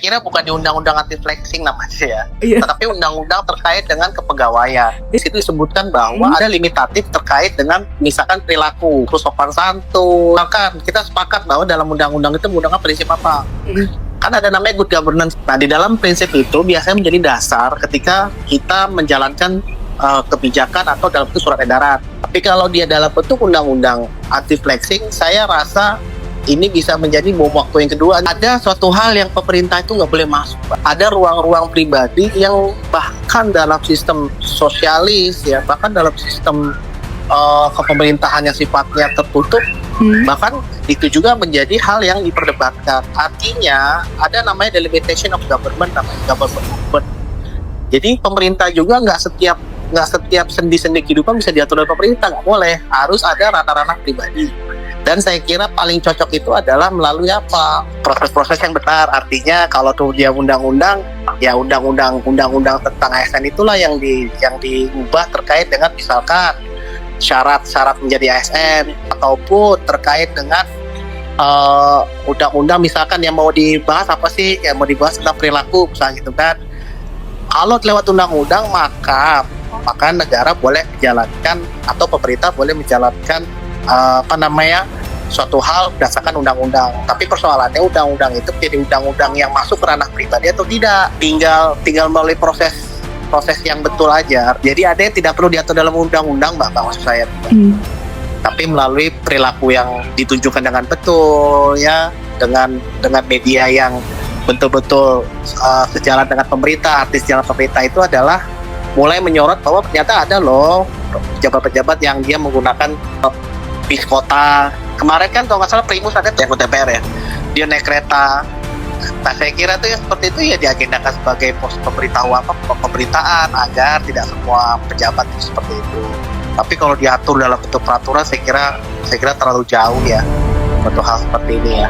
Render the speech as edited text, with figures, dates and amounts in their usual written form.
kira bukan di undang-undang anti flexing namanya ya, Iya. tetapi undang-undang terkait dengan kepegawaian. Di situ disebutkan bahwa ada limitatif terkait dengan misalkan perilaku, terus sopan santun. Bahkan kita sepakat bahwa dalam undang-undang itu menggunakan prinsip apa? Kan ada namanya good governance. Nah, di dalam prinsip itu biasanya menjadi dasar ketika kita menjalankan kebijakan atau dalam bentuk surat edaran. Tapi kalau dia dalam bentuk undang-undang anti flexing, saya rasa ini bisa menjadi bom waktu yang kedua. Ada suatu hal yang pemerintah itu nggak boleh masuk. Ada ruang-ruang pribadi yang bahkan dalam sistem sosialis ya, bahkan dalam sistem kepemerintahan yang sifatnya tertutup, bahkan itu juga menjadi hal yang diperdebatkan. Artinya ada namanya delimitation of government, namanya government movement. Jadi pemerintah juga nggak setiap sendi-sendi kehidupan bisa diatur oleh pemerintah, nggak boleh. Harus ada ranah-ranah pribadi. Dan saya kira paling cocok itu adalah melalui apa? Proses-proses yang benar. Artinya kalau tuh dia undang-undang, ya undang-undang tentang ASN itulah yang diubah terkait dengan misalkan syarat-syarat menjadi ASN, ataupun terkait dengan undang-undang misalkan yang mau dibahas apa sih? Yang mau dibahas tentang perilaku misalnya gitu kan. Kalau lewat undang-undang maka negara boleh menjalankan atau pemerintah boleh menjalankan suatu hal berdasarkan undang-undang. Tapi persoalannya undang-undang itu menjadi undang-undang yang masuk ke ranah pribadi atau tidak. Tinggal melalui proses yang betul aja. Jadi ada yang tidak perlu diatur dalam undang-undang, Mbak, maksud saya. Tapi melalui perilaku yang ditunjukkan dengan betul ya, dengan media yang betul-betul sejalan dengan pemerintah. Arti sejalan pemerintah itu adalah mulai menyorot bahwa ternyata ada loh pejabat-pejabat yang dia menggunakan bis kota. Kemarin kan kalau nggak salah Primus ada yang DPR ya, dia naik kereta. Nah, saya kira tuh ya seperti itu ya diagendakan sebagai pos pemerintahan agar tidak semua pejabat itu seperti itu. Tapi kalau diatur dalam bentuk peraturan saya kira terlalu jauh ya untuk hal seperti ini ya.